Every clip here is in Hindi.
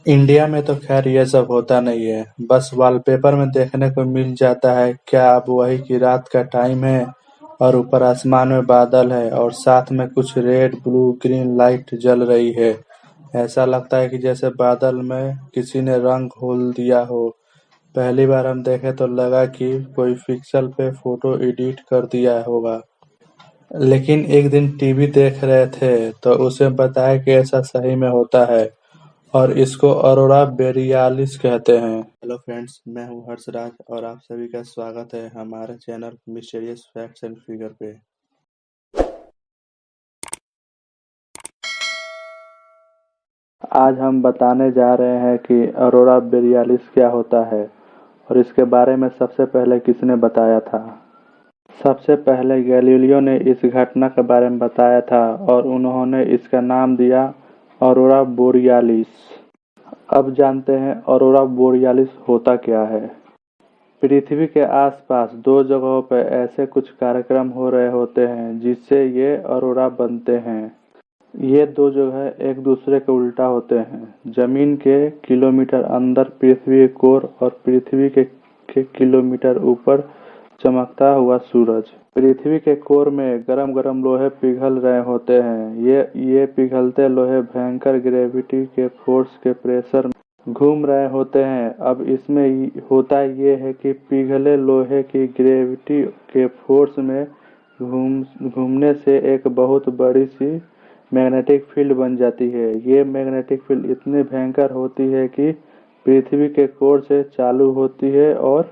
इंडिया में तो खैर ये सब होता नहीं है, बस वॉलपेपर में देखने को मिल जाता है। क्या अब वही कि रात का टाइम है और ऊपर आसमान में बादल है और साथ में कुछ रेड ब्लू ग्रीन लाइट जल रही है। ऐसा लगता है कि जैसे बादल में किसी ने रंग घोल दिया हो। पहली बार हम देखे तो लगा कि कोई पिक्सल पे फोटो एडिट कर दिया होगा। लेकिन एक दिन टीवी देख रहे थे तो उसे बताया कि ऐसा सही में होता है और इसको अरोरा बोरियालिस कहते हैं। हेलो फ्रेंड्स, मैं हूं हर्षराज और आप सभी का स्वागत है हमारे channel mysterious facts and figure पे। आज हम बताने जा रहे हैं कि अरोरा बोरियालिस क्या होता है और इसके बारे में सबसे पहले किसने बताया था। सबसे पहले गैलीलियो ने इस घटना के बारे में बताया था और उन्होंने इसका नाम दिया अरोरा बोरियालिस। अब जानते हैं अरोरा बोरियालिस होता क्या है। पृथ्वी के आसपास दो जगहों पर ऐसे कुछ कार्यक्रम हो रहे होते हैं जिससे ये अरोरा बनते हैं। ये दो जगह एक दूसरे के उल्टा होते हैं। जमीन के किलोमीटर अंदर पृथ्वी के कोर और पृथ्वी के किलोमीटर ऊपर चमकता हुआ सूरज। पृथ्वी के कोर में गरम गरम लोहे पिघल रहे होते हैं। ये पिघलते लोहे भयंकर ग्रेविटी के फोर्स के प्रेशर में घूम रहे होते हैं। अब इसमें होता ये है कि पिघले लोहे की ग्रेविटी के फोर्स में घूमने से एक बहुत बड़ी सी मैग्नेटिक फील्ड बन जाती है। ये मैग्नेटिक फील्ड इतनी भयंकर होती है कि पृथ्वी के कोर से चालू होती है और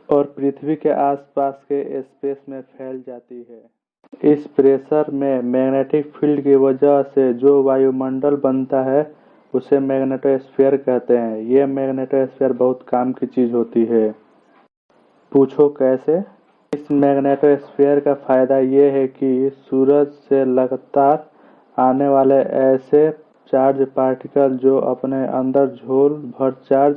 पृथ्वी के आसपास के स्पेस में फैल जाती है। इस प्रेशर में मैग्नेटिक फील्ड की वजह से जो वायुमंडल बनता है उसे मैग्नेटोस्फीयर कहते हैं। ये मैग्नेटोस्फीयर बहुत काम की चीज होती है। पूछो कैसे? इस मैग्नेटोस्फीयर का फायदा ये है कि सूरज से लगातार आने वाले ऐसे चार्ज पार्टिकल जो अपने अंदर झोल भर चार्ज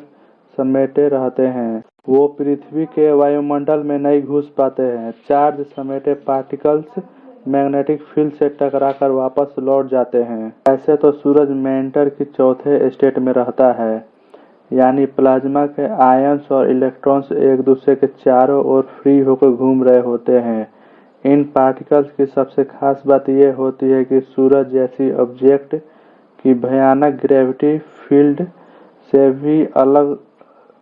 समेटे रहते हैं वो पृथ्वी के वायुमंडल में नहीं घुस पाते हैं। चार्ज समेटे पार्टिकल्स मैग्नेटिक फील्ड से टकराकर वापस लौट जाते हैं। ऐसे तो सूरज मेंटर की चौथे स्टेट में रहता है, यानी प्लाज्मा के आयंस और इलेक्ट्रॉन्स एक दूसरे के चारों ओर फ्री होकर घूम रहे होते हैं। इन पार्टिकल्स की सबसे खास बात यह होती है कि सूरज जैसी ऑब्जेक्ट की भयानक ग्रेविटी फील्ड से भी अलग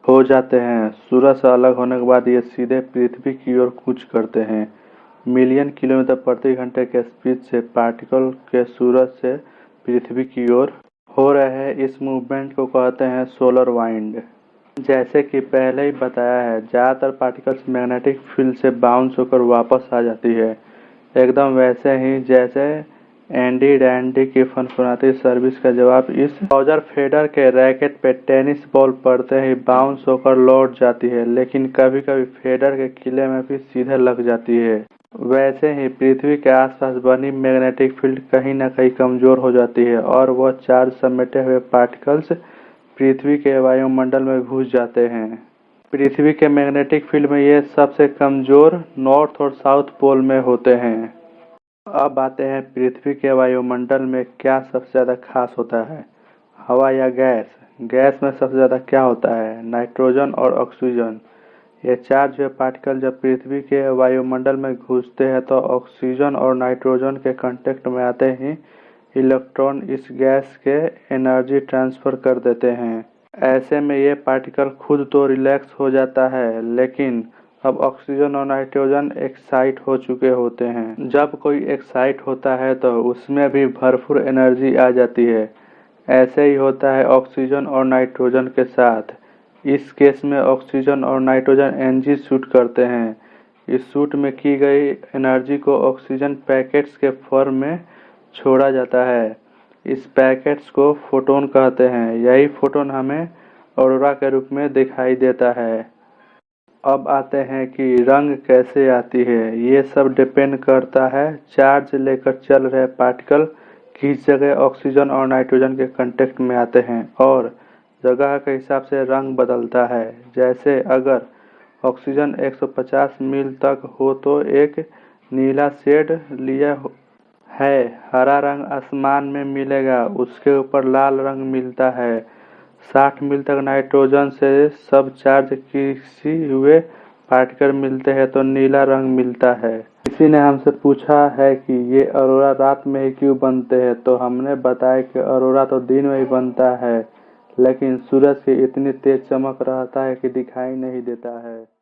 हो जाते हैं। सूरज से अलग होने के बाद ये सीधे पृथ्वी की ओर कूच करते हैं। मिलियन किलोमीटर प्रति घंटे के स्पीड से पार्टिकल के सूरज से पृथ्वी की ओर हो रहे इस मूवमेंट को कहते हैं सोलर वाइंड। जैसे कि पहले ही बताया है, ज़्यादातर पार्टिकल्स मैग्नेटिक फील्ड से बाउंस होकर वापस आ जाती है, एकदम वैसे ही जैसे एंडी डैंडी की फनफनाती सर्विस का जवाब इस रॉजर फेडर के रैकेट पे टेनिस बॉल पड़ते ही बाउंस होकर लौट जाती है, लेकिन कभी कभी फेडर के किले में भी सीधे लग जाती है। वैसे ही पृथ्वी के आसपास बनी मैग्नेटिक फील्ड कहीं न कहीं कमजोर हो जाती है और वह चार्ज समेटे हुए पार्टिकल्स पृथ्वी के वायुमंडल में घुस जाते हैं। पृथ्वी के मैग्नेटिक फील्ड में ये सबसे कमजोर नॉर्थ और साउथ पोल में होते हैं। अब आते हैं पृथ्वी के वायुमंडल में क्या सबसे ज़्यादा खास होता है, हवा या गैस। गैस में सबसे ज़्यादा क्या होता है, नाइट्रोजन और ऑक्सीजन। ये चार्ज हुए पार्टिकल जब पृथ्वी के वायुमंडल में घुसते हैं तो ऑक्सीजन और नाइट्रोजन के कांटेक्ट में आते ही इलेक्ट्रॉन इस गैस के एनर्जी ट्रांसफर कर देते हैं। ऐसे में ये पार्टिकल खुद तो रिलैक्स हो जाता है, लेकिन अब ऑक्सीजन और नाइट्रोजन एक्साइट हो चुके होते हैं। जब कोई एक्साइट होता है तो उसमें भी भरपूर एनर्जी आ जाती है। ऐसे ही होता है ऑक्सीजन और नाइट्रोजन के साथ। इस केस में ऑक्सीजन और नाइट्रोजन एनर्जी शूट करते हैं। इस शूट में की गई एनर्जी को ऑक्सीजन पैकेट्स के फॉर्म में छोड़ा जाता है। इस पैकेट्स को फोटोन कहते हैं। यही फोटोन हमें ऑरोरा के रूप में दिखाई देता है। अब आते हैं कि रंग कैसे आती है। ये सब डिपेंड करता है चार्ज लेकर चल रहे पार्टिकल किस जगह ऑक्सीजन और नाइट्रोजन के कांटेक्ट में आते हैं और जगह के हिसाब से रंग बदलता है। जैसे अगर ऑक्सीजन 150 मील तक हो तो एक नीला शेड लिया है, हरा रंग आसमान में मिलेगा, उसके ऊपर लाल रंग मिलता है। 60 मील तक नाइट्रोजन से सब चार्ज किए हुए पार्टिकल मिलते हैं तो नीला रंग मिलता है। किसी ने हमसे पूछा है कि ये अरोरा रात में ही क्यों बनते हैं, तो हमने बताया कि अरोरा तो दिन में ही बनता है, लेकिन सूरज की इतनी तेज चमक रहता है कि दिखाई नहीं देता है।